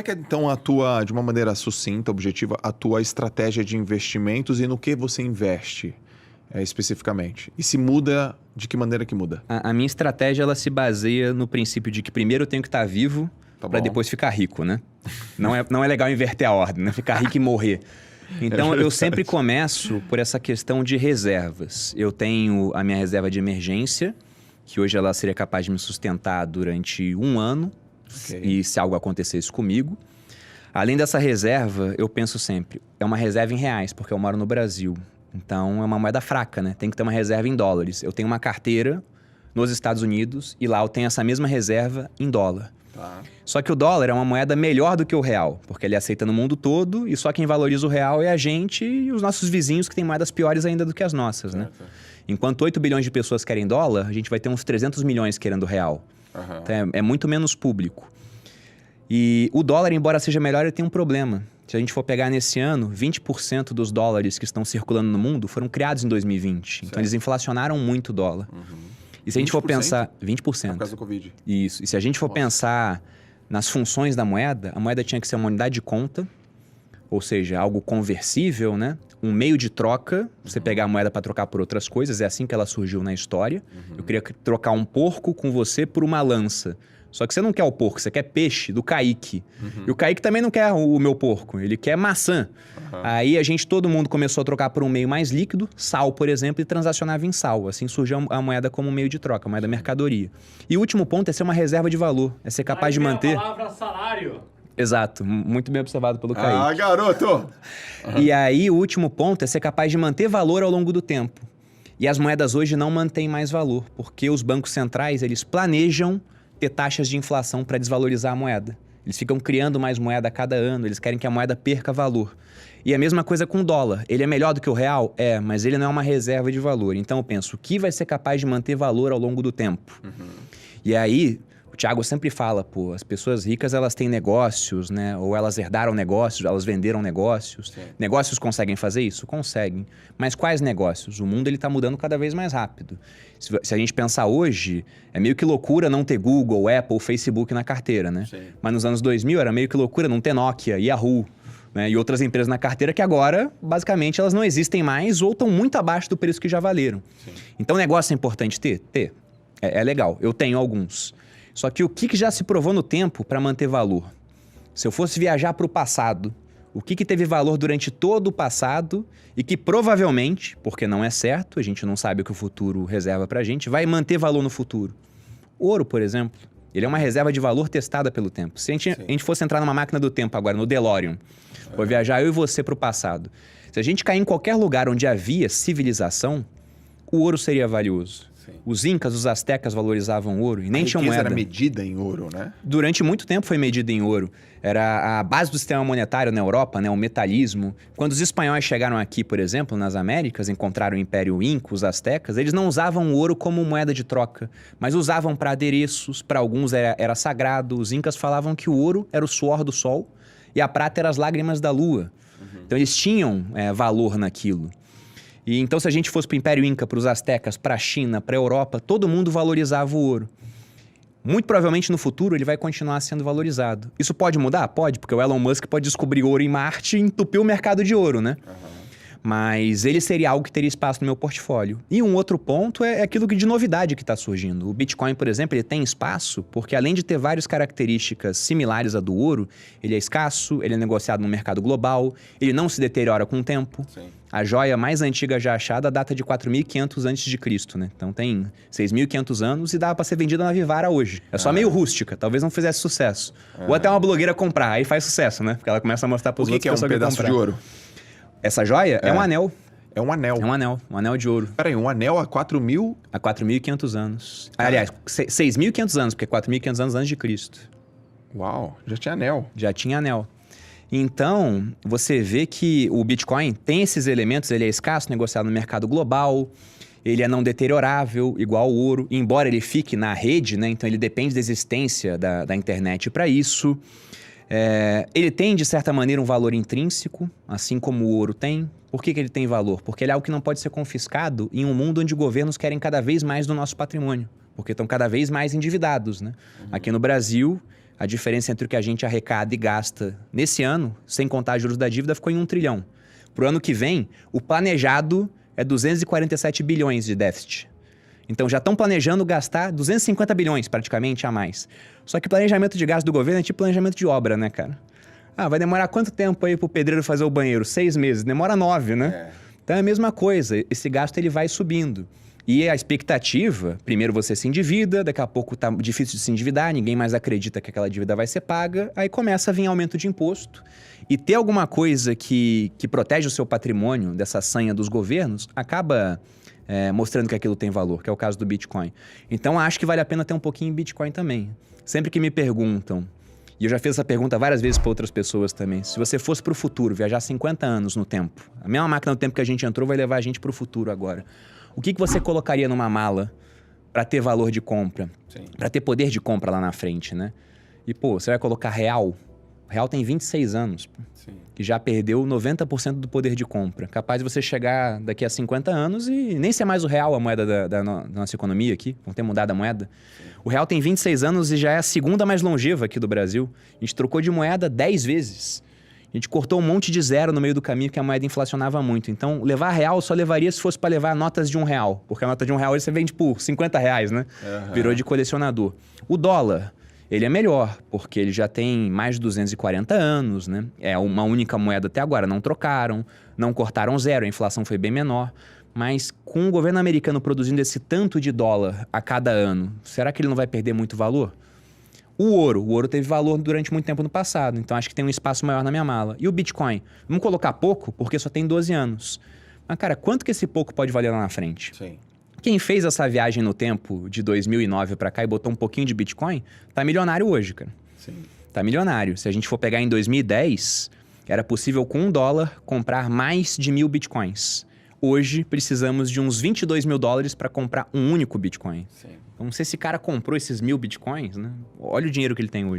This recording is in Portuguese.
como é que é, então, de uma maneira sucinta, objetiva, a tua estratégia de investimentos e no que você investe especificamente? E se muda, de que maneira que muda? A minha estratégia, ela se baseia no princípio de que primeiro eu tenho que estar vivo para depois ficar rico, né? Não é legal inverter a ordem, né? Ficar rico e morrer. Então, eu sempre começo por essa questão de reservas. Eu tenho a minha reserva de emergência, que hoje ela seria capaz de me sustentar durante 1 ano, e se algo acontecesse comigo. Além dessa reserva, eu penso sempre, é uma reserva em reais, porque eu moro no Brasil. Então, é uma moeda fraca, né? Tem que ter uma reserva em dólares. Eu tenho uma carteira nos Estados Unidos e lá eu tenho essa mesma reserva em dólar. Tá. Só que o dólar é uma moeda melhor do que o real, porque ele aceita no mundo todo e só quem valoriza o real é a gente e os nossos vizinhos que têm moedas piores ainda do que as nossas, né? Enquanto 8 bilhões de pessoas querem dólar, a gente vai ter uns 300 milhões querendo real. Então, é muito menos público. E o dólar, embora seja melhor, ele tem um problema. Se a gente for pegar nesse ano, 20% dos dólares que estão circulando no mundo foram criados em 2020. Certo. Então, eles inflacionaram muito o dólar. E se a gente for pensar... 20%. Por causa do Covid. Isso. E se a gente for pensar nas funções da moeda, a moeda tinha que ser uma unidade de conta, ou seja, algo conversível, né? Um meio de troca, você pegar a moeda para trocar por outras coisas, é assim que ela surgiu na história. Eu queria trocar um porco com você por uma lança. Só que você não quer o porco, você quer peixe do Kaique. E o Kaique também não quer o meu porco, ele quer maçã. Aí todo mundo começou a trocar por um meio mais líquido, sal, por exemplo, e transacionava em sal. Assim surgiu a moeda como meio de troca, a moeda mercadoria. E o último ponto é ser uma reserva de valor, é ser capaz de manter... A palavra salário. Exato, muito bem observado pelo Kaique. Ah, garoto! E aí o último ponto é ser capaz de manter valor ao longo do tempo. E as moedas hoje não mantêm mais valor, porque os bancos centrais, eles planejam ter taxas de inflação para desvalorizar a moeda. Eles ficam criando mais moeda a cada ano, eles querem que a moeda perca valor. E a mesma coisa com o dólar. Ele é melhor do que o real? É, mas ele não é uma reserva de valor. Então eu penso, o que vai ser capaz de manter valor ao longo do tempo? E aí, o Thiago sempre fala, pô, as pessoas ricas, elas têm negócios, né? Ou elas herdaram negócios, elas venderam negócios. Sim. Negócios conseguem fazer isso? Conseguem. Mas quais negócios? O mundo, ele tá mudando cada vez mais rápido. Se a gente pensar hoje, é meio que loucura não ter Google, Apple, Facebook na carteira, né? Sim. Mas nos anos 2000 era meio que loucura não ter Nokia, Yahoo, né? E outras empresas na carteira que agora, basicamente, elas não existem mais ou estão muito abaixo do preço que já valeram. Sim. Então, negócio é importante ter? Ter. É legal. Eu tenho alguns. Só que o que já se provou no tempo para manter valor? Se eu fosse viajar para o passado, o que teve valor durante todo o passado e que provavelmente, porque não é certo, a gente não sabe o que o futuro reserva para a gente, vai manter valor no futuro? Ouro, por exemplo, ele é uma reserva de valor testada pelo tempo. Se a gente fosse entrar numa máquina do tempo agora, no DeLorean, vou viajar eu e você para o passado. Se a gente cair em qualquer lugar onde havia civilização, o ouro seria valioso. Os incas, os astecas valorizavam ouro e nem tinham moeda. Era medida em ouro, né? Durante muito tempo foi medida em ouro. Era a base do sistema monetário na Europa, né? O metalismo. Quando os espanhóis chegaram aqui, por exemplo, nas Américas, encontraram o Império Inca, os astecas, eles não usavam o ouro como moeda de troca, mas usavam para adereços, para alguns era sagrado. Os incas falavam que o ouro era o suor do sol e a prata era as lágrimas da lua. Então eles tinham valor naquilo. E então, se a gente fosse para o Império Inca, para os astecas, para a China, para a Europa, todo mundo valorizava o ouro. Muito provavelmente no futuro ele vai continuar sendo valorizado. Isso pode mudar? Pode, porque o Elon Musk pode descobrir ouro em Marte e entupir o mercado de ouro, né? Mas ele seria algo que teria espaço no meu portfólio. E um outro ponto é aquilo de novidade que está surgindo. O Bitcoin, por exemplo, ele tem espaço porque além de ter várias características similares à do ouro, ele é escasso, ele é negociado no mercado global, ele não se deteriora com o tempo. Sim. A joia mais antiga já achada data de 4.500 a.C., né? Então tem 6.500 anos e dá para ser vendida na Vivara hoje. É só meio rústica, talvez não fizesse sucesso. Ou até uma blogueira comprar, aí faz sucesso, né? Porque ela começa a mostrar para os outros que é um pedaço de ouro. Essa joia é um anel. É um anel. É um anel de ouro. Peraí, um anel há 4.000... Há 4.500 anos. Aliás, 6.500 anos, porque é 4.500 anos antes de Cristo. Uau, já tinha anel. Já tinha anel. Então, você vê que o Bitcoin tem esses elementos, ele é escasso, negociado no mercado global, ele é não deteriorável, igual o ouro, embora ele fique na rede, né? Então ele depende da existência da internet para isso. Ele tem, de certa maneira, um valor intrínseco, assim como o ouro tem. Por que ele tem valor? Porque ele é algo que não pode ser confiscado em um mundo onde governos querem cada vez mais do nosso patrimônio, porque estão cada vez mais endividados, né? Aqui no Brasil, a diferença entre o que a gente arrecada e gasta nesse ano, sem contar juros da dívida, ficou em 1 trilhão. Pro ano que vem, o planejado é 247 bilhões de déficit. Então já estão planejando gastar 250 bilhões praticamente a mais. Só que planejamento de gasto do governo é tipo planejamento de obra, né, cara? Ah, vai demorar quanto tempo aí pro pedreiro fazer o banheiro? 6 meses. Demora 9, né? Então é a mesma coisa. Esse gasto ele vai subindo. E a expectativa, primeiro você se endivida, daqui a pouco tá difícil de se endividar, ninguém mais acredita que aquela dívida vai ser paga, aí começa a vir aumento de imposto. E ter alguma coisa que protege o seu patrimônio dessa sanha dos governos, acaba mostrando que aquilo tem valor, que é o caso do Bitcoin. Então acho que vale a pena ter um pouquinho em Bitcoin também. Sempre que me perguntam, e eu já fiz essa pergunta várias vezes para outras pessoas também, se você fosse para o futuro, viajar 50 anos no tempo, a mesma máquina do tempo que a gente entrou vai levar a gente para o futuro agora. O que você colocaria numa mala para ter valor de compra? Para ter poder de compra lá na frente, né? E, pô, você vai colocar real? O real tem 26 anos, pô, que já perdeu 90% do poder de compra. Capaz de você chegar daqui a 50 anos e nem ser mais o real a moeda da nossa economia aqui, vão ter mudado a moeda. O real tem 26 anos e já é a segunda mais longeva aqui do Brasil. A gente trocou de moeda 10 vezes. A gente cortou um monte de zero no meio do caminho, que a moeda inflacionava muito. Então, levar real só levaria se fosse para levar notas de R$1. Porque a nota de R$1 você vende por R$50, né? Virou de colecionador. O dólar, ele é melhor, porque ele já tem mais de 240 anos, né? É uma única moeda até agora. Não trocaram, não cortaram zero, a inflação foi bem menor. Mas com o governo americano produzindo esse tanto de dólar a cada ano, será que ele não vai perder muito valor? O ouro teve valor durante muito tempo no passado, então acho que tem um espaço maior na minha mala. E o Bitcoin? Vamos colocar pouco, porque só tem 12 anos. Mas, cara, quanto que esse pouco pode valer lá na frente? Sim. Quem fez essa viagem no tempo de 2009 para cá e botou um pouquinho de Bitcoin, tá milionário hoje, cara. Sim. Tá milionário. Se a gente for pegar em 2010, era possível com $1 comprar mais de 1.000 Bitcoins. Hoje, precisamos de uns 22 mil dólares para comprar um único Bitcoin. Sim. Então, se esse cara comprou esses 1.000 Bitcoins, né? Olha o dinheiro que ele tem hoje.